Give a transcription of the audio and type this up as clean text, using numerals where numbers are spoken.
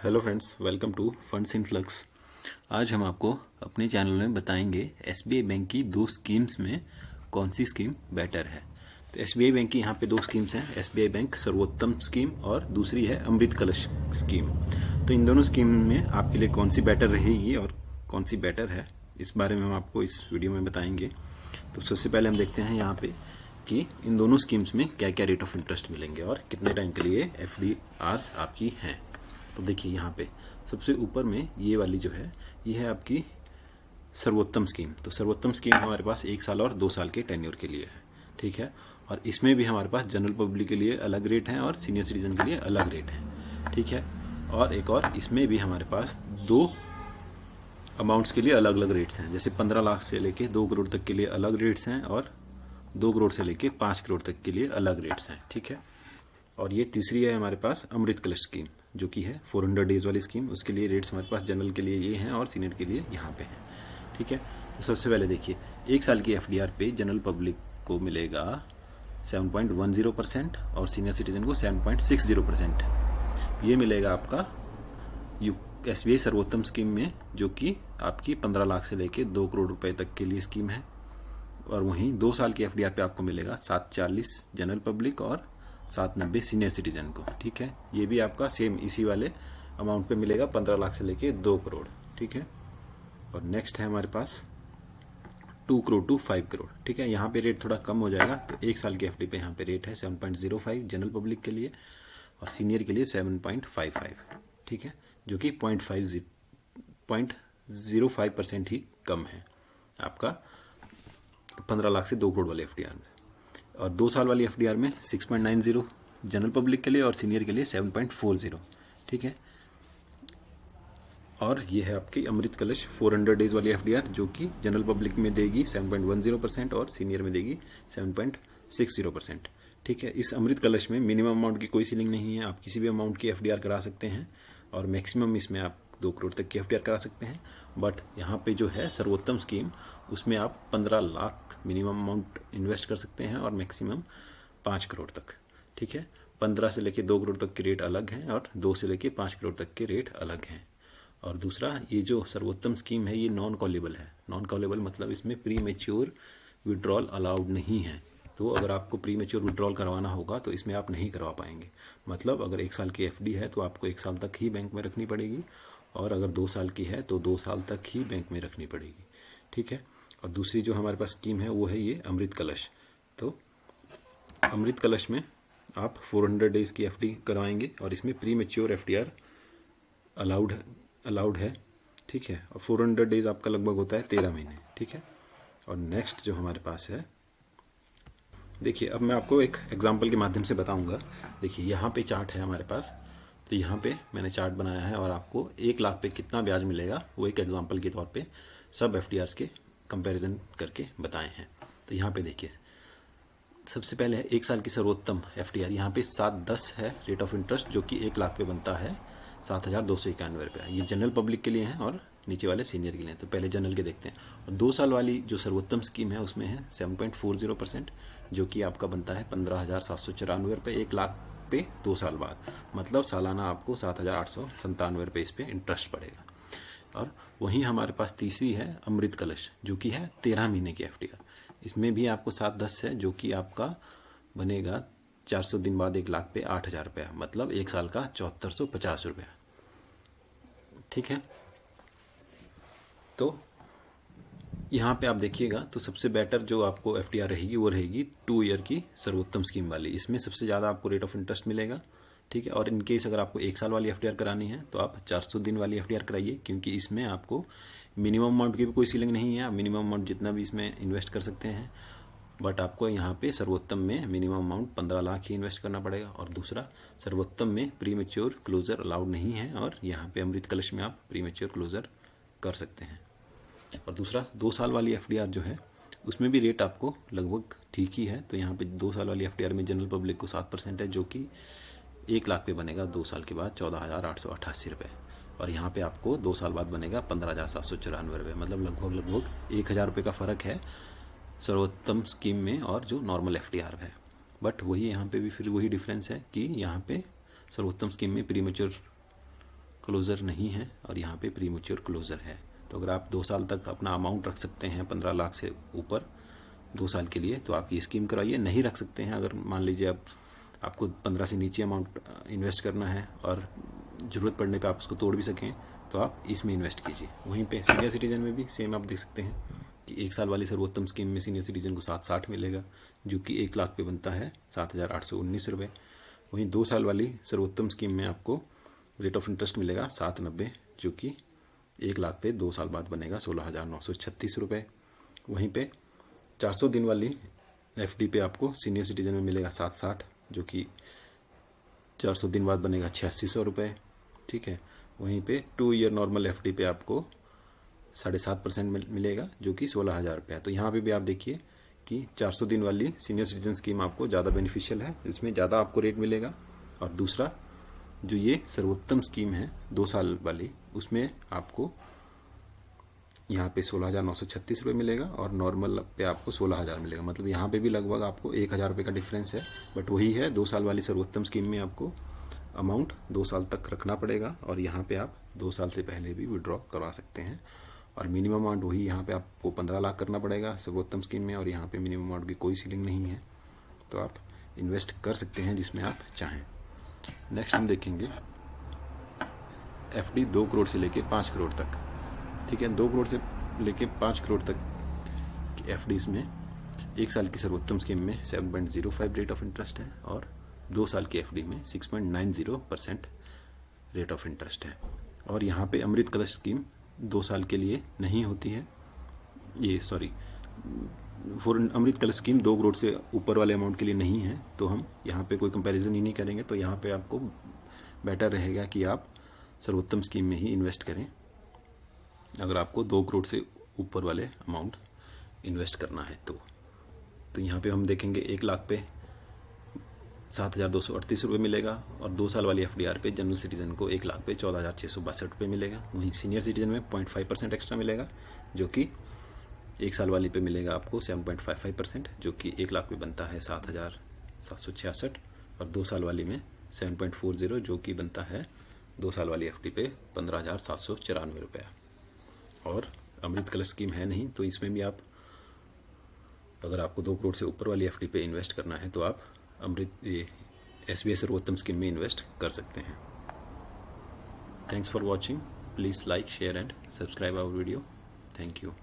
Hello friends, welcome to funds in flux. आज हम आपको अपने चैनल में बताएंगे एसबीआई बैंक की दो स्कीम्स में कौन सी स्कीम बेटर है। तो एसबीआई बैंक की यहाँ पे दो स्कीम्स हैं, एसबीआई बैंक सर्वोत्तम स्कीम और दूसरी है अमृत कलश स्कीम। तो इन दोनों स्कीम में आपके लिए कौन सी बेटर रहेगी और कौन सी बेटर है, इस बारे में हम आपको इस वीडियो में बताएंगे। तो सबसे पहले हम देखते हैं यहाँ पे कि इन दोनों स्कीम्स में क्या क्या रेट ऑफ इंटरेस्ट मिलेंगे और कितने टाइम के लिए एफडीआर्स आपकी हैं। तो देखिए यहाँ पे सबसे ऊपर में ये वाली जो है ये है आपकी सर्वोत्तम स्कीम। तो सर्वोत्तम स्कीम हमारे पास 1 साल और 2 साल के टेन्योर के लिए है, ठीक है। और इसमें भी हमारे पास जनरल पब्लिक के लिए अलग रेट हैं और सीनियर सिटीजन के लिए अलग रेट हैं, ठीक है। और एक और इसमें भी हमारे पास दो अमाउंट्स के लिए अलग अलग रेट्स हैं, जैसे 15 लाख से लेके 2 करोड़ तक के लिए अलग रेट्स हैं और 2 करोड़ से लेके 5 करोड़ तक के लिए अलग रेट्स हैं, ठीक है। और ये तीसरी है हमारे पास अमृत कलश स्कीम, जो कि है 400 डेज वाली स्कीम। उसके लिए रेट्स हमारे पास जनरल के लिए ये हैं और सीनियर के लिए यहाँ पे हैं, ठीक है। तो सबसे पहले देखिए 1 साल की एफडीआर पे जनरल पब्लिक को मिलेगा 7.10% और सीनियर सिटीजन को 7.60%। ये मिलेगा आपका एसबीआई सर्वोत्तम स्कीम में, जो कि आपकी 15 लाख से लेके 2 करोड़ रुपए तक के लिए स्कीम है। और वहीं 2 साल की एफडीआर पे आपको मिलेगा 740 जनरल पब्लिक और 790 सीनियर सिटीजन को, ठीक है। ये भी आपका सेम इसी वाले अमाउंट पे मिलेगा, 15 लाख से लेके 2 करोड़, ठीक है। और नेक्स्ट है हमारे पास 2 करोड़ टू 5 करोड़, ठीक है। यहाँ पे रेट थोड़ा कम हो जाएगा। तो 1 साल की एफडी पे यहाँ पे रेट है 7.05 जनरल पब्लिक के लिए और सीनियर के लिए 7.55, ठीक है, जो कि 0.05% ही कम है आपका 15 लाख से 2 करोड़ वाले एफडीआर में। और 2 साल वाली एफडीआर में 6.90 जनरल पब्लिक के लिए और सीनियर के लिए 7.40, ठीक है। और ये है आपकी अमृत कलश 400 डेज वाली एफडीआर, जो कि जनरल पब्लिक में देगी 7.10% और सीनियर में देगी 7.60%, ठीक है। इस अमृत कलश में मिनिमम अमाउंट की कोई सीलिंग नहीं है, आप किसी भी अमाउंट की एफडीआर करा सकते हैं और मैक्सिमम इसमें आप 2 करोड़ तक की एफडीआर करा सकते हैं। बट यहाँ पे जो है सर्वोत्तम स्कीम, उसमें आप 15 लाख मिनिमम अमाउंट इन्वेस्ट कर सकते हैं और मैक्सिमम 5 करोड़ तक, ठीक है। 15 से लेके 2 करोड़ तक के रेट अलग हैं और 2 से लेके 5 करोड़ तक के रेट अलग हैं। और दूसरा, ये जो सर्वोत्तम स्कीम है ये नॉन कॉलेबल है। नॉन कॉलेबल मतलब इसमें प्री मेच्योर विड्रॉल अलाउड नहीं है। तो अगर आपको प्री मेच्योर विड्रॉल करवाना होगा तो इसमें आप नहीं करवा पाएंगे। मतलब अगर 1 साल की एफडी है तो आपको 1 साल तक ही बैंक में रखनी पड़ेगी और अगर 2 साल की है तो 2 साल तक ही बैंक में रखनी पड़ेगी, ठीक है। और दूसरी जो हमारे पास स्कीम है वो है ये अमृत कलश। तो अमृत कलश में आप 400 डेज की एफडी करवाएंगे और इसमें प्री मेच्योर एफडीआर अलाउड है, ठीक है। और 400 डेज आपका लगभग होता है 13 महीने, ठीक है। और नेक्स्ट जो हमारे पास है, देखिए अब मैं आपको एक एग्जांपल के माध्यम से बताऊंगा। देखिए यहाँ पे चार्ट है हमारे पास, तो यहाँ पे मैंने चार्ट बनाया है और आपको 1 लाख पे कितना ब्याज मिलेगा वो एक एग्जांपल के तौर पे सब एफडीआर्स के कंपैरिजन करके बताए हैं। तो यहाँ पे देखिए सबसे पहले है 1 साल की सर्वोत्तम एफडीआर। यहाँ पे 7.10 है रेट ऑफ इंटरेस्ट, जो कि 1 लाख पे बनता है 7,291 रुपये। ये जनरल पब्लिक के लिए हैं और नीचे वाले सीनियर के लिए। तो पहले जनरल के देखते हैं। और 2 साल वाली जो सर्वोत्तम स्कीम है उसमें है 7.40%, जो कि आपका बनता है 15,794 रुपये 1 लाख पे 2 साल बाद। मतलब सालाना आपको 7,897 रुपये इस पे इंटरेस्ट पड़ेगा। और वहीं हमारे पास तीसरी है अमृत कलश, जो कि है 13 महीने की एफडीआर। इसमें भी आपको 7.10 है, जो कि आपका बनेगा 400 दिन बाद 1 लाख पे 8,000 रुपया, मतलब 1 साल का 7450 रुपया, ठीक है। तो यहाँ पे आप देखिएगा तो सबसे बेटर जो आपको एफडीआर रहेगी वो रहेगी 2 ईयर की सर्वोत्तम स्कीम वाली। इसमें सबसे ज़्यादा आपको रेट ऑफ इंटरेस्ट मिलेगा, ठीक है। और इनकेस अगर आपको 1 साल वाली एफडीआर करानी है तो आप 400 दिन वाली एफडीआर कराइए, क्योंकि इसमें आपको मिनिमम अमाउंट की भी कोई सीलिंग नहीं है। आप मिनिमम अमाउंट जितना भी इसमें इन्वेस्ट कर सकते हैं। बट आपको यहाँ पे सर्वोत्तम में मिनिमम अमाउंट 15 लाख ही इन्वेस्ट करना पड़ेगा। और दूसरा, सर्वोत्तम में प्री मेच्योर क्लोजर अलाउड नहीं है और यहाँ पे अमृत कलश में आप प्री मेच्योर क्लोजर कर सकते हैं। और दूसरा, 2 साल वाली एफडीआर जो है उसमें भी रेट आपको लगभग ठीक ही है। तो यहाँ पे 2 साल वाली एफडीआर में जनरल पब्लिक को 7% है, जो कि 1 लाख पे बनेगा 2 साल के बाद 14,888 रुपये। और यहाँ पे आपको 2 साल बाद बनेगा 15,794 रुपये। मतलब लगभग 1,000 रुपये का फ़र्क है सर्वोत्तम स्कीम में और जो नॉर्मल एफडीआर है। बट वही यहाँ पे भी फिर वही डिफरेंस है कि यहाँ पे सर्वोत्तम स्कीम में प्रीमेच्योर क्लोज़र नहीं है और यहाँ पे प्री मैच्योर क्लोज़र है। तो अगर आप 2 साल तक अपना अमाउंट रख सकते हैं 15 लाख से ऊपर 2 साल के लिए, तो आप ये स्कीम कराइए। नहीं रख सकते हैं, अगर मान लीजिए आपको 15 से नीचे अमाउंट इन्वेस्ट करना है और ज़रूरत पड़ने पे आप उसको तोड़ भी सकें, तो आप इसमें इन्वेस्ट कीजिए। वहीं पे सीनियर सिटीजन में भी सेम आप देख सकते हैं कि 1 साल वाली सर्वोत्तम स्कीम में सीनियर सिटीजन को 760 मिलेगा, जो कि 1 लाख पे बनता है 7,819 रुपये। वहीं 2 साल वाली सर्वोत्तम स्कीम में आपको रेट ऑफ इंटरेस्ट मिलेगा 790, जो कि 1 लाख पे 2 साल बाद बनेगा 16,936 रुपये। वहीं पे 400 दिन वाली एफडी पे आपको सीनियर सिटीजन में मिलेगा 760, जो कि 400 दिन बाद बनेगा 8600 रुपये। ठीक है। वहीं पे 2 ईयर नॉर्मल एफडी पे आपको 7.5% मिलेगा, जो कि 16,000 रुपये है। तो यहाँ पे भी आप देखिए कि 400 दिन वाली सीनियर सिटीजन स्कीम आपको ज़्यादा बेनिफिशियल है, इसमें ज़्यादा आपको रेट मिलेगा। और दूसरा जो ये सर्वोत्तम स्कीम है 2 साल वाली, उसमें आपको यहाँ पे 16,936 रुपये मिलेगा और नॉर्मल पे आपको 16,000 मिलेगा। मतलब यहाँ पे भी लगभग आपको 1,000 रुपये का डिफरेंस है, बट वही है। 2 साल वाली सर्वोत्तम स्कीम में आपको अमाउंट 2 साल तक रखना पड़ेगा और यहाँ पे आप 2 साल से पहले भी विड्रॉ करवा सकते हैं। और मिनिमम अमाउंट वही, यहाँ पे आपको 15 लाख करना पड़ेगा सर्वोत्तम स्कीम में, और यहाँ पे मिनिमम अमाउंट की कोई सीलिंग नहीं है। तो आप इन्वेस्ट कर सकते हैं जिसमें आप चाहें। नेक्स्ट हम देखेंगे एफडी 2 करोड़ से लेके 5 करोड़ तक। ठीक है, 2 करोड़ से लेके 5 करोड़ तक की एफडीज में 1 साल की सर्वोत्तम स्कीम में 7.05 रेट ऑफ इंटरेस्ट है और 2 साल की एफडी में 6.90% रेट ऑफ इंटरेस्ट है। और यहाँ पे अमृत कलश स्कीम 2 साल के लिए नहीं होती है। अमृत कलश स्कीम 2 करोड़ से ऊपर वाले अमाउंट के लिए नहीं है, तो हम यहाँ पे कोई कंपैरिजन ही नहीं करेंगे। तो यहाँ पे आपको बेटर रहेगा कि आप सर्वोत्तम स्कीम में ही इन्वेस्ट करें, अगर आपको 2 करोड़ से ऊपर वाले अमाउंट इन्वेस्ट करना है। तो यहाँ पे हम देखेंगे 1 लाख पे 7,238 रुपये मिलेगा और 2 साल वाली एफडीआर पे जनरल सिटीजन को 1 लाख पे 14,662 रुपये मिलेगा। वहीं सीनियर सिटीजन में 0.5% एक्स्ट्रा मिलेगा, जो कि 1 साल वाली पे मिलेगा आपको 7.55%, जो कि 1 लाख पे बनता है 7,766, और 2 साल वाली में 7.40, जो कि बनता है 2 साल वाली एफडी पे 15,794 रुपये। और अमृत कलश स्कीम है नहीं, तो इसमें भी आप, अगर आपको 2 करोड़ से ऊपर वाली एफडी पे इन्वेस्ट करना है, तो आप एसबीआई सर्वोत्तम स्कीम में इन्वेस्ट कर सकते हैं। Thanks for watching. Please like, share and subscribe our video. Thank you.